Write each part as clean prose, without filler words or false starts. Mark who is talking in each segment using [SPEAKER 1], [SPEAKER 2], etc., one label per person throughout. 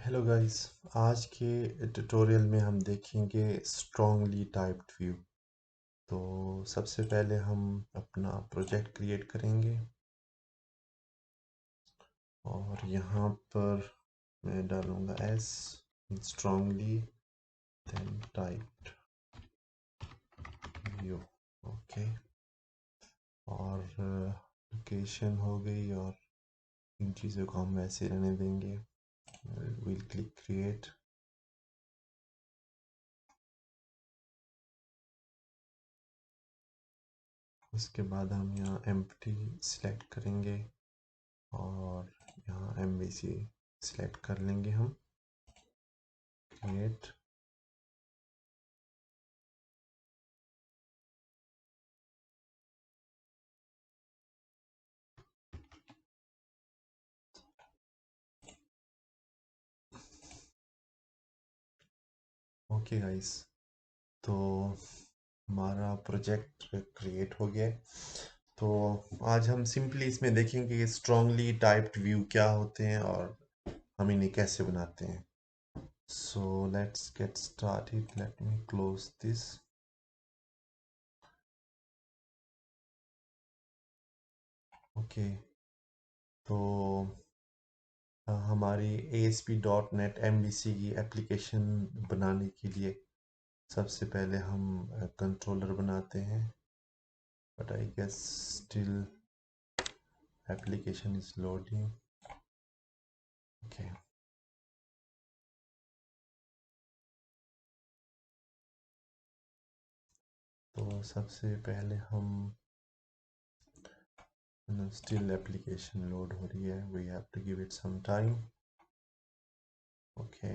[SPEAKER 1] Hello guys. आज के tutorial में हम देखेंगे स्ट्रांगली टाइप्ड व्यू। तो सबसे पहले हम अपना प्रोजेक्ट क्रिएट करेंगे और यहाँ पर मैं डालूँगा as strongly then typed view. Okay, और लोकेशन हो गई और इन चीज़ों को हम वैसे रहने देंगे। Will click create. उसके बाद हम यहाँ एम्प्टी सिलेक्ट करेंगे और यहाँ MVC सिलेक्ट कर लेंगे हम। क्रिएट। ओके गाइस, तो हमारा प्रोजेक्ट क्रिएट हो गया है। तो आज हम सिंपली इसमें देखेंगे कि स्ट्रांगली टाइप्ड व्यू क्या होते हैं और हम इन्हें कैसे बनाते हैं। So let's get started. Let me close this. Okay, तो हमारी ASP.NET MVC की एप्लीकेशन बनाने के लिए सबसे पहले हम कंट्रोलर बनाते हैं, but I guess still application is loading. Okay, तो सबसे पहले हम still application load हो रही है, we have to give it some time. Okay,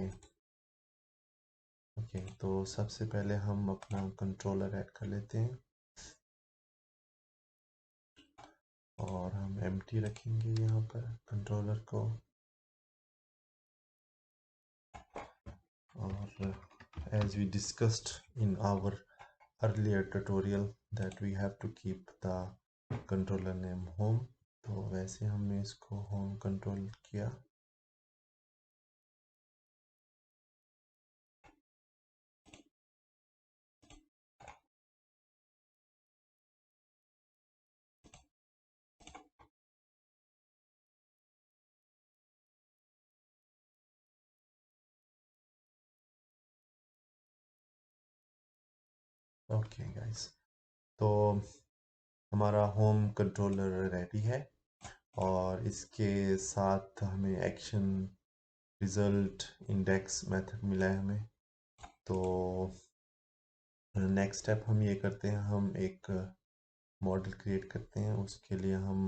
[SPEAKER 1] okay, तो सबसे पहले हम अपना कंट्रोलर ऐड कर लेते हैं और हम empty रखेंगे यहाँ पर कंट्रोलर को। और as we discussed in our earlier tutorial that we have to keep the controller name home, तो वैसे हमने इसको home कंट्रोल किया। ओके गाइस, तो हमारा होम कंट्रोलर रेडी है और इसके साथ हमें एक्शन रिजल्ट इंडेक्स मेथड मिला है हमें। तो नेक्स्ट स्टेप हम ये करते हैं, हम एक मॉडल क्रिएट करते हैं। उसके लिए हम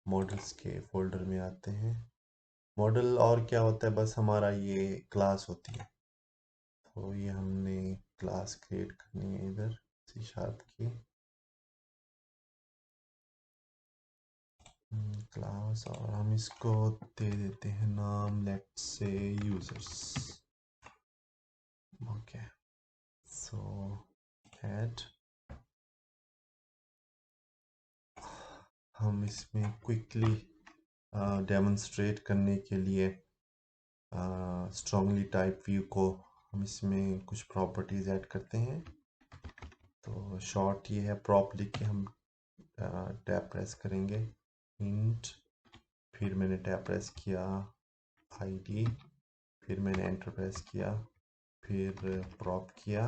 [SPEAKER 1] मॉडल्स के फोल्डर में आते हैं। मॉडल और क्या होता है, बस हमारा ये क्लास होती है। तो ये हमने क्लास क्रिएट करनी है इधर C# की क्लास, और हम इसको दे देते हैं नाम, let's say users. Okay, so add. हम इसमें क्विकली डेमोन्स्ट्रेट करने के लिए स्ट्रांगली टाइप व्यू को हम इसमें कुछ प्रॉपर्टीज ऐड करते हैं। तो शॉर्ट ये है, प्रॉप लिख के हम टैब प्रेस करेंगे, इंट, फिर मैंने टैब प्रेस किया ID, फिर मैंने एंटर प्रेस किया, फिर प्रॉप किया,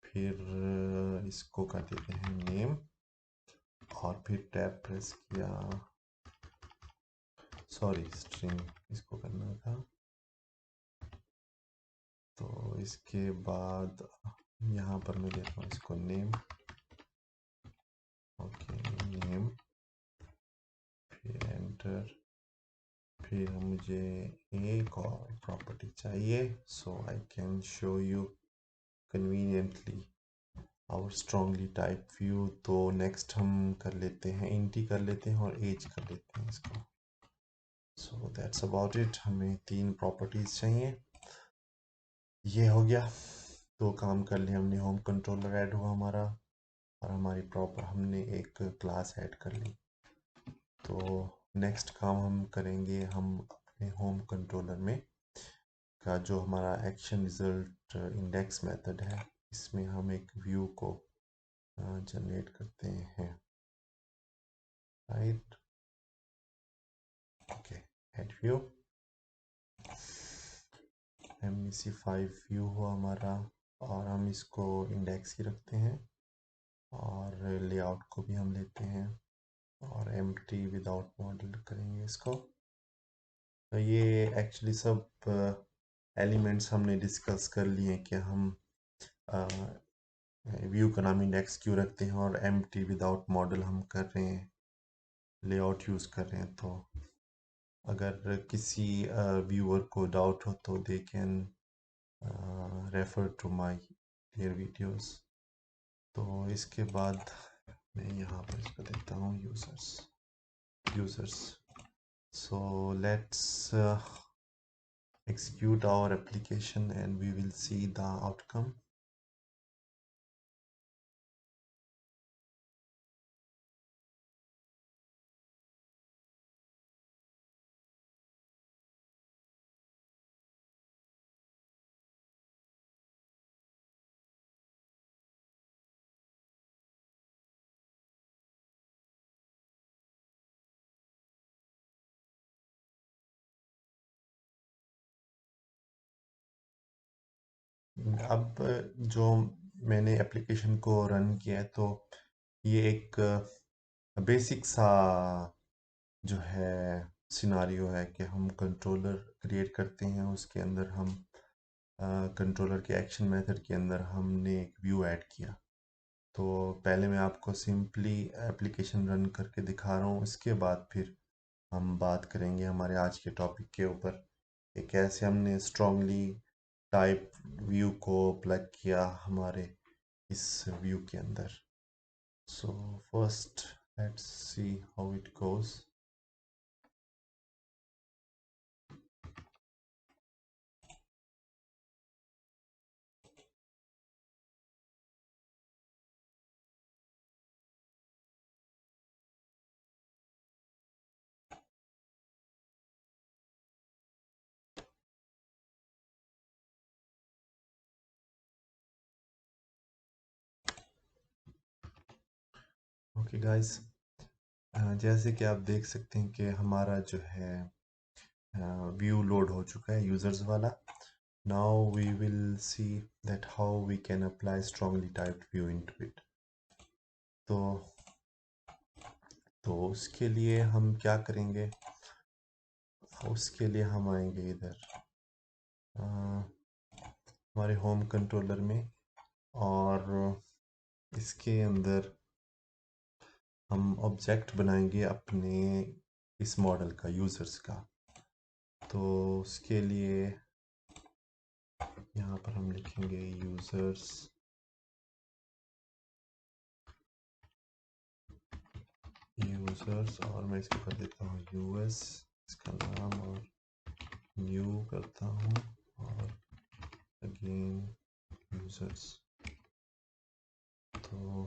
[SPEAKER 1] फिर इसको कर देते हैं नेम, और फिर टैब प्रेस किया, सॉरी स्ट्रिंग इसको करना था। तो इसके बाद यहाँ पर मैं देता हूँ इसको नेम। ओके, नेम, फिर एंटर, फिर मुझे एक और प्रॉपर्टी चाहिए so I can show you conveniently our strongly type view. तो नेक्स्ट हम कर लेते हैं इंटी कर लेते हैं और एज कर लेते हैं इसको। So that's about it. हमें 3 प्रॉपर्टीज चाहिए। ये हो गया, 2 काम कर लिए हमने। होम कंट्रोलर ऐड हुआ हमारा और हमारी प्रॉपर हमने एक क्लास ऐड कर ली। तो नेक्स्ट काम हम करेंगे, हम अपने होम कंट्रोलर में का जो हमारा एक्शन रिजल्ट इंडेक्स मेथड है, इसमें हम एक व्यू को जनरेट करते हैं, right. Okay, add view, MEC5 view हुआ हमारा, और हम इसको इंडेक्स ही रखते हैं, और लेआउट को भी हम लेते हैं, और एम्प्टी विदाउट मॉडल करेंगे इसको। तो ये एक्चुअली सब एलिमेंट्स हमने डिस्कस कर लिए कि हम व्यू का नाम इंडेक्स क्यों रखते हैं, और एम्प्टी विदाउट मॉडल हम कर रहे हैं, लेआउट यूज़ कर रहे हैं। तो अगर किसी व्यूअर को डाउट हो तो they can refer to my clear videos. तो इसके बाद मैं यहाँ पर इसको देता हूँ users. So let's execute our application and we will see the outcome. अब जो मैंने एप्लीकेशन को रन किया है, तो ये एक बेसिक सा जो है सिनारियो है कि हम कंट्रोलर क्रिएट करते हैं, उसके अंदर हम कंट्रोलर के एक्शन मेथड के अंदर हमने एक व्यू ऐड किया। तो पहले मैं आपको सिंपली एप्लीकेशन रन करके दिखा रहा हूँ, इसके बाद फिर हम बात करेंगे हमारे आज के टॉपिक के ऊपर कि कैसे हमने स्ट्रांगली टाइप व्यू को प्लग किया हमारे इस व्यू के अंदर। So first let's see how it goes. Okay guys, जैसे कि आप देख सकते हैं कि हमारा जो है व्यू लोड हो चुका है यूजर्स वाला। Now we will see that how we can apply strongly typed view into it. तो उसके लिए हम क्या करेंगे, उसके लिए हम आएंगे इधर हमारे होम कंट्रोलर में, और इसके अंदर हम ऑब्जेक्ट बनाएंगे अपने इस मॉडल का, यूज़र्स का। तो उसके लिए यहाँ पर हम लिखेंगे यूज़र्स और मैं इसको कर देता हूँ US इसका नाम, और न्यू करता हूँ, और अगेन यूज़र्स। तो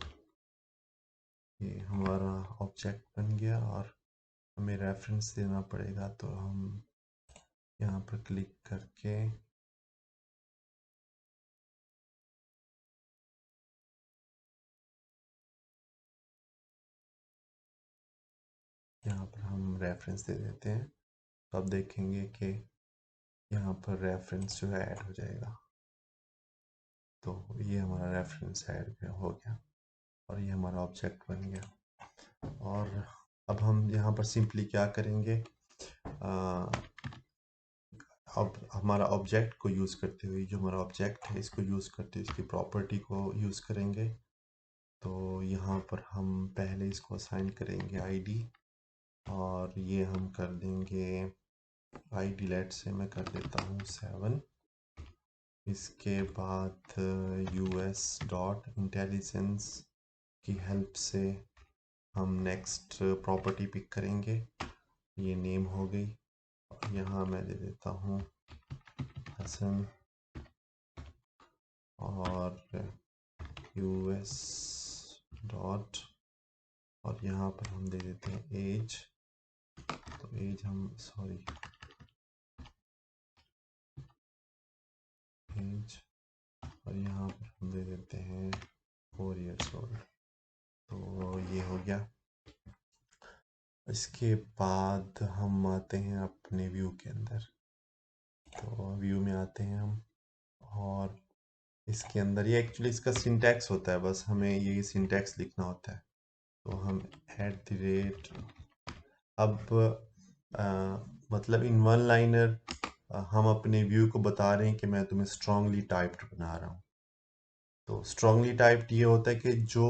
[SPEAKER 1] ये हमारा ऑब्जेक्ट बन गया, और हमें रेफरेंस देना पड़ेगा। तो हम यहाँ पर क्लिक करके यहाँ पर हम रेफरेंस दे देते हैं। तो आप देखेंगे कि यहाँ पर रेफरेंस जो है ऐड हो जाएगा। तो ये हमारा रेफरेंस ऐड हो गया, और ये हमारा ऑब्जेक्ट बन गया। और अब हम यहाँ पर सिंपली क्या करेंगे, अब हमारा ऑब्जेक्ट को यूज़ करते हुए, जो हमारा ऑब्जेक्ट है इसको यूज़ करते हुए इसकी प्रॉपर्टी को यूज़ करेंगे। तो यहाँ पर हम पहले इसको असाइन करेंगे आईडी, और ये हम कर देंगे आईडी, लेट से मैं कर देता हूँ 7। इसके बाद US डॉट इंटेलिजेंस की हेल्प से हम नेक्स्ट प्रॉपर्टी पिक करेंगे। ये नेम हो गई, और यहाँ मैं दे देता हूँ हसन, और US डॉट, और यहाँ पर हम दे देते हैं एज। तो एज हम सॉरी और यहाँ पर हम दे देते हैं 4 years old। तो ये हो गया। इसके बाद हम आते हैं अपने व्यू के अंदर। तो व्यू में आते हैं हम, और इसके अंदर ये एक्चुअली इसका सिंटैक्स होता है, बस हमें ये सिंटैक्स लिखना होता है। तो हम @ अब मतलब इन वन लाइनर हम अपने व्यू को बता रहे हैं कि मैं तुम्हें स्ट्रांगली टाइप्ड बना रहा हूँ। तो स्ट्रांगली टाइप्ड ये होता है कि जो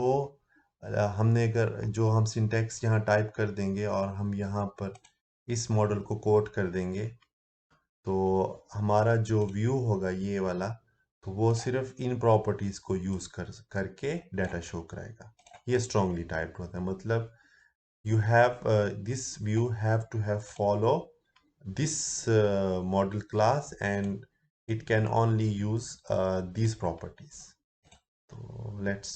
[SPEAKER 1] हमने अगर जो हम सिंटैक्स यहाँ टाइप कर देंगे और हम यहाँ पर इस मॉडल को कोट कर देंगे, तो हमारा जो व्यू होगा ये वाला, तो वो सिर्फ इन प्रॉपर्टीज को यूज करके डाटा शो कराएगा। ये स्ट्रांगली टाइप्ड होता है, मतलब you have this view have to have follow this model class, and it can only use these properties. So let's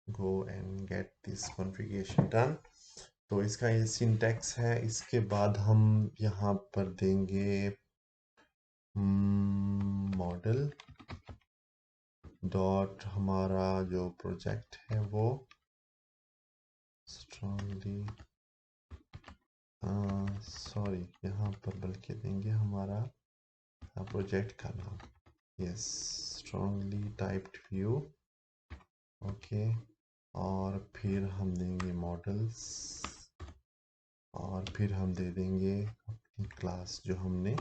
[SPEAKER 1] go and get this configuration done. तो इसका ये syntax है। इसके बाद हम यहाँ पर देंगे मॉडल डॉट, हमारा जो प्रोजेक्ट है वो स्ट्रांगली सॉरी, यहाँ पर बल्कि देंगे हमारा प्रोजेक्ट का नाम, yes, strongly typed view. Okay, और फिर हम देंगे मॉडल्स, और फिर हम दे देंगे अपनी क्लास जो हमने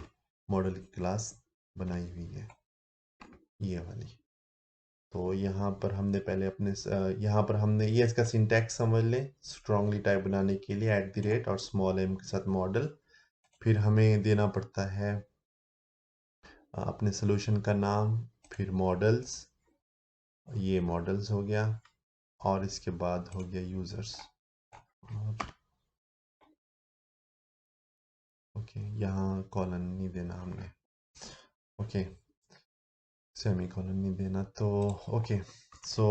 [SPEAKER 1] मॉडल की क्लास बनाई हुई है, ये वाली। तो यहाँ पर हमने पहले अपने यहाँ पर हमने ये इसका सिंटैक्स समझ लें। स्ट्रांगली टाइप बनाने के लिए @ और स्मॉल m के साथ मॉडल, फिर हमें देना पड़ता है अपने सोल्यूशन का नाम, फिर मॉडल्स, ये मॉडल्स हो गया, और इसके बाद हो गया यूज़र्स। और ओके, यहाँ कॉलन नहीं देना हमने, ओके, सेमी कॉलन नहीं देना। तो ओके, सो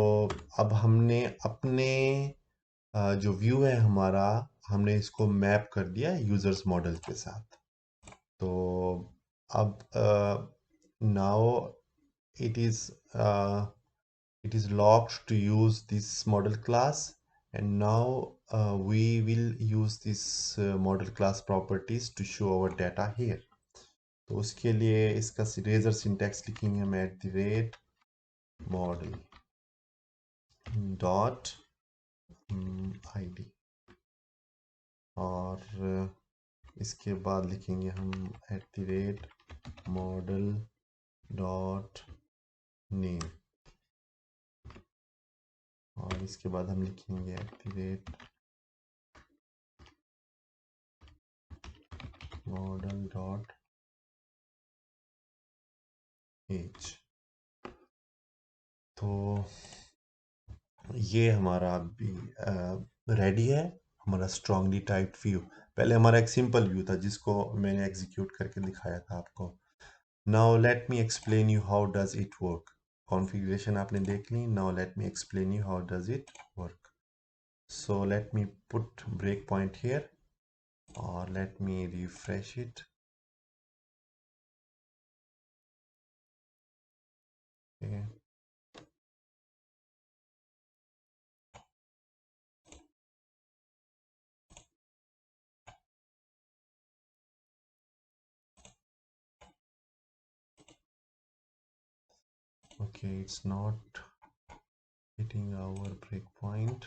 [SPEAKER 1] अब हमने अपने जो व्यू है हमारा, हमने इसको मैप कर दिया यूज़र्स मॉडल के साथ। तो अब now it is uh, it is locked to use this model class, and now we will use this model class properties to show our data here. तो उसके लिए इसका रेजर सिंटैक्स लिखेंगे हम @model डॉट id, और इसके बाद लिखेंगे हम @model डॉट नेम, और इसके बाद हम लिखेंगे @model डॉट एज। तो ये हमारा अभी रेडी है, हमारा स्ट्रांगली टाइप्ड व्यू। पहले हमारा एक सिंपल व्यू था जिसको मैंने एग्जीक्यूट करके दिखाया था आपको। Now let me explain you how does it work. Configuration आपने देख ली, now let me explain you how does it work. So let me put break point here, और let me refresh it. Okay, it's not hitting our breakpoint.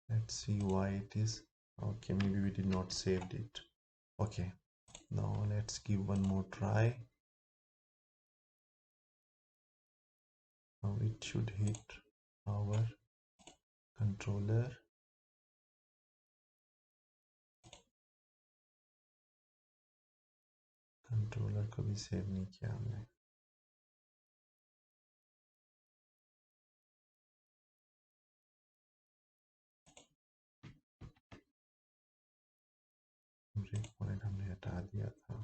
[SPEAKER 1] Let's see why it is. Okay, maybe we did not saved it. Okay, now let's give one more try. Now it should hit our controller. Controller को भी save नहीं किया हमने। Break point हमने हटा दिया था।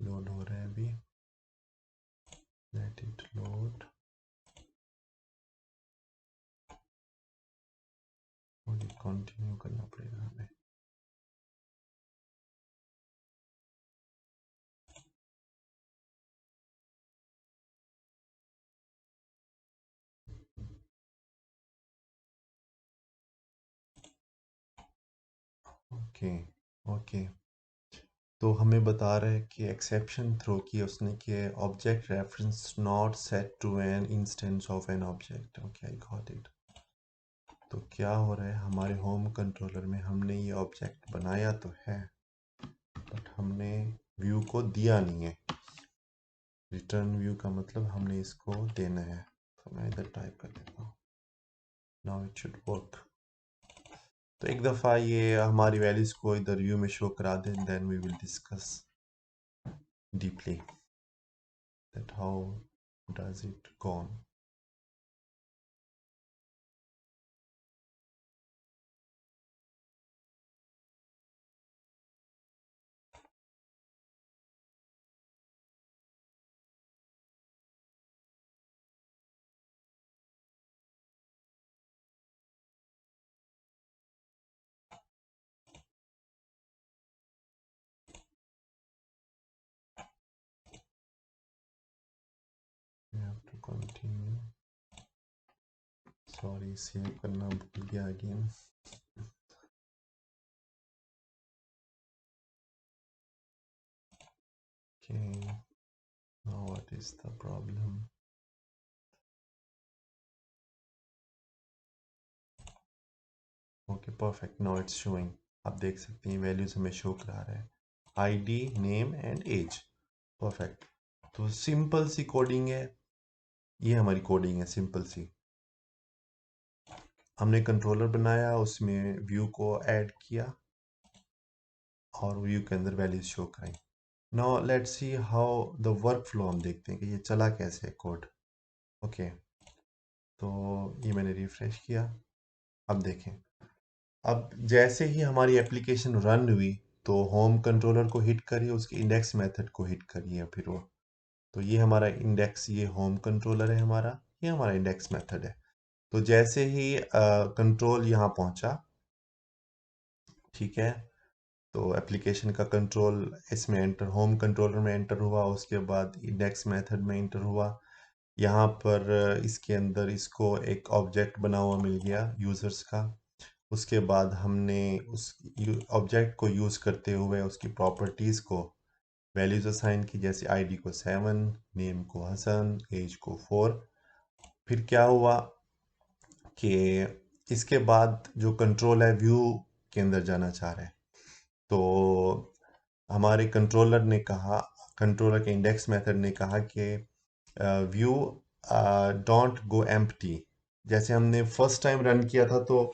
[SPEAKER 1] Load हो रहा है अभी, लेट इट लोड। कंटिन्यू करना पड़ेगा हमें। ओके ओके, तो हमें बता रहा है कि एक्सेप्शन थ्रो किया उसने कि object reference not set to an instance of an object. Okay, I got it. तो क्या हो रहा है, हमारे होम कंट्रोलर में हमने ये ऑब्जेक्ट बनाया तो है, बट हमने व्यू को दिया नहीं है। रिटर्न व्यू का मतलब हमने इसको देना है, तो मैं इधर टाइप कर देता हूँ। Now it should work. तो एक दफ़ा ये हमारी वैल्यूज़ को इधर व्यू में शो करा दें, then we will discuss deeply that how does it go on. We have to continue. Sorry, save करना भूल गया again. Okay, now what is the problem? Okay, perfect. Now it's showing. आप देख सकते हैं वैल्यूज हमें शो करा रहा है, ID, name and age. Perfect. तो सिंपल सी कोडिंग है, ये हमारी कोडिंग है सिंपल सी। हमने कंट्रोलर बनाया, उसमें व्यू को ऐड किया और व्यू के अंदर वैल्यूज शो कराई। Now let's see how the work flow, हम देखते हैं कि ये चला कैसे है कोड। ओके, तो ये मैंने रिफ्रेश किया। अब देखें, अब जैसे ही हमारी एप्लीकेशन रन हुई तो होम कंट्रोलर को हिट करिए, उसके इंडेक्स मेथड को हिट करिए, फिर वो, तो ये हमारा इंडेक्स, ये होम कंट्रोलर है हमारा, ये हमारा इंडेक्स मेथड है। तो जैसे ही कंट्रोल यहाँ पहुँचा, ठीक है, तो एप्लीकेशन का कंट्रोल इसमें एंटर, होम कंट्रोलर में एंटर हुआ, उसके बाद इंडेक्स मेथड में एंटर हुआ। यहाँ पर इसके अंदर इसको एक ऑब्जेक्ट बना हुआ मिल गया यूज़र्स का। उसके बाद हमने उस ऑब्जेक्ट को यूज़ करते हुए उसकी प्रॉपर्टीज़ को वैल्यूज़ असाइन की, जैसे आईडी को 7, नेम को हसन, एज को 4। फिर क्या हुआ कि इसके बाद जो कंट्रोल है व्यू के अंदर जाना चाह रहा है, तो हमारे कंट्रोलर ने कहा, कंट्रोलर के इंडेक्स मेथड ने कहा कि व्यू डोंट गो एम्प्टी। जैसे हमने फर्स्ट टाइम रन किया था तो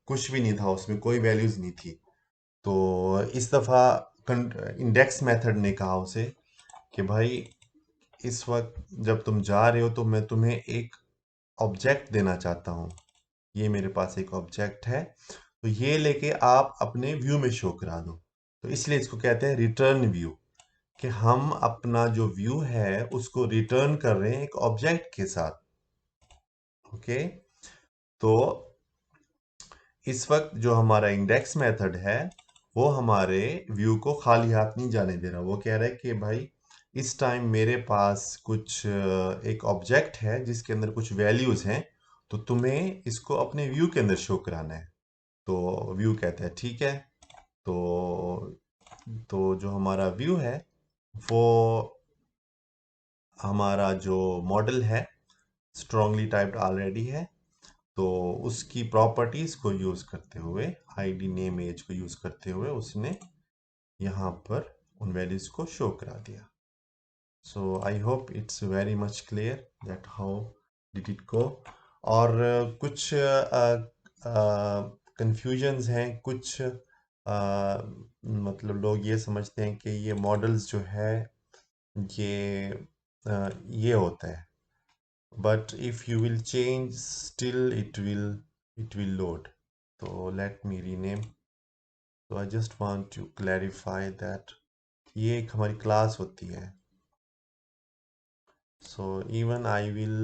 [SPEAKER 1] कुछ भी नहीं था उसमें, कोई वैल्यूज नहीं थी। तो इस दफ़ा इंडेक्स मेथड ने कहा उसे कि भाई इस वक्त जब तुम जा रहे हो तो मैं तुम्हें एक ऑब्जेक्ट देना चाहता हूँ, ये मेरे पास एक ऑब्जेक्ट है, तो ये लेके आप अपने व्यू में शो करा दो। तो इसलिए इसको कहते हैं रिटर्न व्यू, कि हम अपना जो व्यू है उसको रिटर्न कर रहे हैं एक ऑब्जेक्ट के साथ। ओके, तो इस वक्त जो हमारा इंडेक्स मेथड है वो हमारे व्यू को खाली हाथ नहीं जाने दे रहा। वो कह रहा है कि भाई इस टाइम मेरे पास कुछ एक ऑब्जेक्ट है जिसके अंदर कुछ वैल्यूज हैं, तो तुम्हें इसको अपने व्यू के अंदर शो कराना है। तो व्यू कहता है ठीक है। तो जो हमारा व्यू है वो हमारा जो मॉडल है स्ट्रांगली टाइप्ड ऑलरेडी है, तो उसकी प्रॉपर्टीज को यूज करते हुए, आईडी, नेम, एज को यूज करते हुए उसने यहाँ पर उन वैल्यूज को शो करा दिया। So I hope it's very much clear that how did it go. और कुछ कंफ्यूजन्स हैं, कुछ मतलब लोग ये समझते हैं कि ये मॉडल्स जो है ये ये होता है, but if you will change still it will load. So let me rename. So I just want to clarify that ये एक हमारी क्लास होती है। So even I will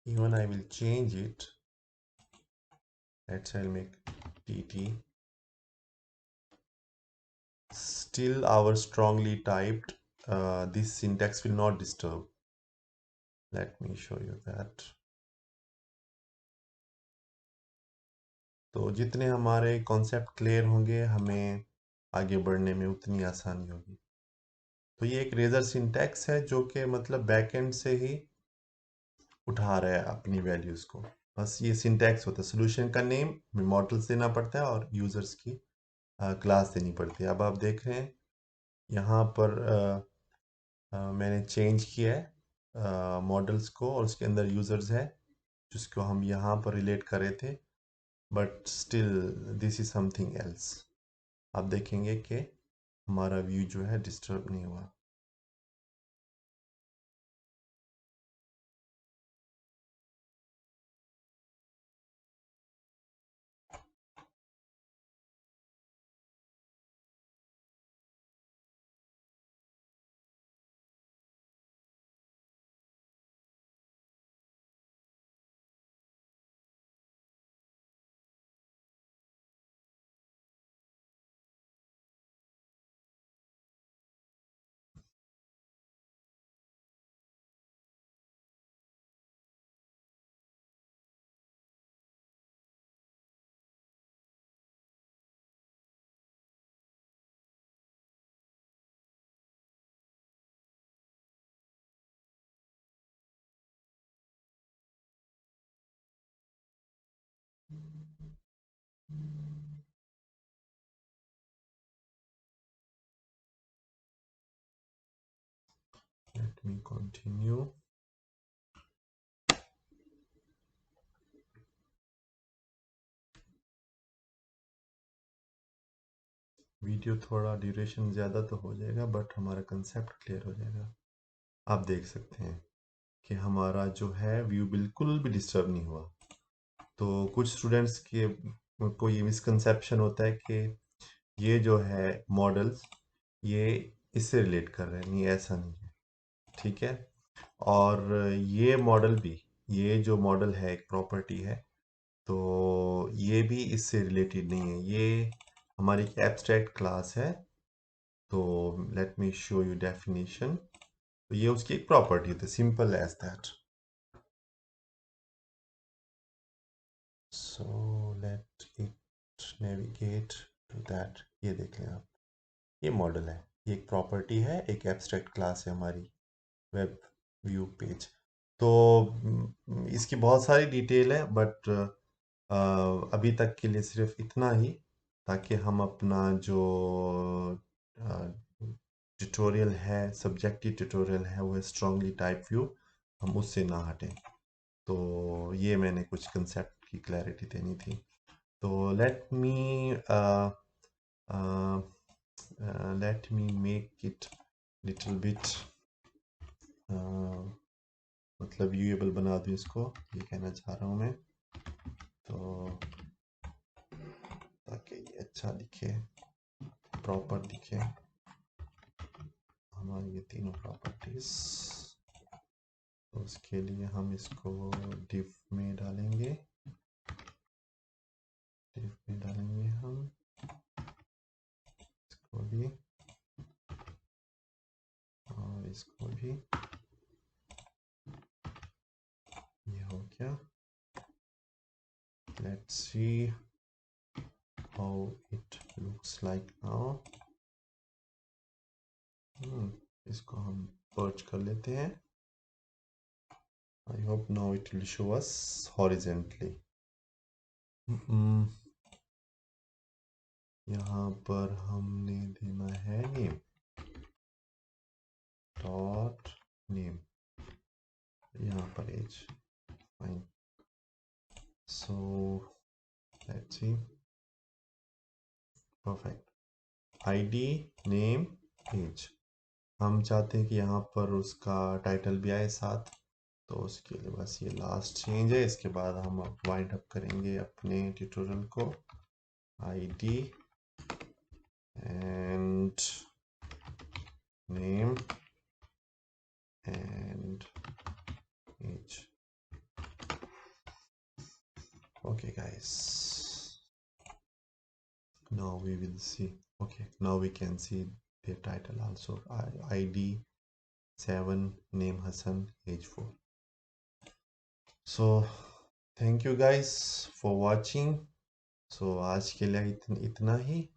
[SPEAKER 1] Even I will change it. Let's say I'll make TT. Still our strongly typed, this syntax will not disturb. Let me show you that. तो जितने हमारे concept clear होंगे हमें आगे बढ़ने में उतनी आसानी होगी। तो ये एक रेजर सिंटैक्स है जो कि मतलब बैकएंड से ही उठा रहा है अपनी वैल्यूज़ को। बस ये सिंटैक्स होता है। सोल्यूशन का नेम में मॉडल्स देना पड़ता है और यूज़र्स की क्लास देनी पड़ती है। अब आप देख रहे हैं यहाँ पर मैंने चेंज किया है मॉडल्स को और उसके अंदर यूज़र्स है जिसको हम यहाँ पर रिलेट कर रहे थे, but still this is something else. आप देखेंगे कि हमारा व्यू जो है डिस्टर्ब नहीं हुआ। Let me continue. वीडियो थोड़ा ड्यूरेशन ज़्यादा तो हो जाएगा बट हमारा कंसेप्ट क्लियर हो जाएगा। आप देख सकते हैं कि हमारा जो है व्यू बिल्कुल भी डिस्टर्ब नहीं हुआ। तो कुछ स्टूडेंट्स के को ये मिसकंसेप्शन होता है कि ये जो है मॉडल्स ये इससे रिलेट कर रहे हैं, नहीं ऐसा नहीं है। ठीक है। और ये मॉडल भी, ये जो मॉडल है एक प्रॉपर्टी है, तो ये भी इससे रिलेटेड नहीं है। ये हमारी एक एब्स्ट्रैक्ट क्लास है। तो let me show you definition. तो ये उसकी एक प्रॉपर्टी होती है, simple as that. So let it navigate to that. ये देख लें आप, ये मॉडल है, ये एक प्रॉपर्टी है, एक एब्स्ट्रैक्ट क्लास है हमारी वेब व्यू पेज। तो इसकी बहुत सारी डिटेल है बट अभी तक के लिए सिर्फ इतना ही, ताकि हम अपना जो ट्यूटोरियल है, सब्जेक्टिव ट्यूटोरियल है, वो है स्ट्रांगली टाइप व्यू, हम उससे ना हटें। तो ये मैंने कुछ कंसेप्ट की क्लैरिटी देनी थी। तो let me make it little bit मतलब व्यूएबल बना दूँ इसको, ये कहना चाह रहा हूँ मैं। तो ताकि ये अच्छा दिखे, प्रॉपर दिखे हमारी ये तीनों प्रॉपर्टीज। तो उसके लिए हम इसको div में डालेंगे, div में डालेंगे हम इसको भी और इसको भी। ये हो गया। Let's see how it looks like now. इसको हम पर्च कर लेते हैं। I hope now it will show us horizontally. यहाँ पर हमने देना है नेम, डॉट नेम, यहाँ पर age. Fine. So let's see, perfect. ID, name, age. हम चाहते हैं कि यहाँ पर उसका टाइटल भी आए साथ, तो उसके लिए बस ये लास्ट चेंज है। इसके बाद हम अब वाइंड अप करेंगे अपने ट्यूटोरियल को। ID and name and age. Okay guys, now we will see. Okay, now we can see the title also. ID 7, name Hassan, age 4. So thank you guys for watching. So आज के लिए इतना ही,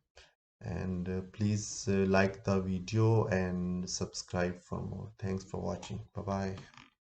[SPEAKER 1] and please like the video and subscribe for more. Thanks for watching. Bye bye.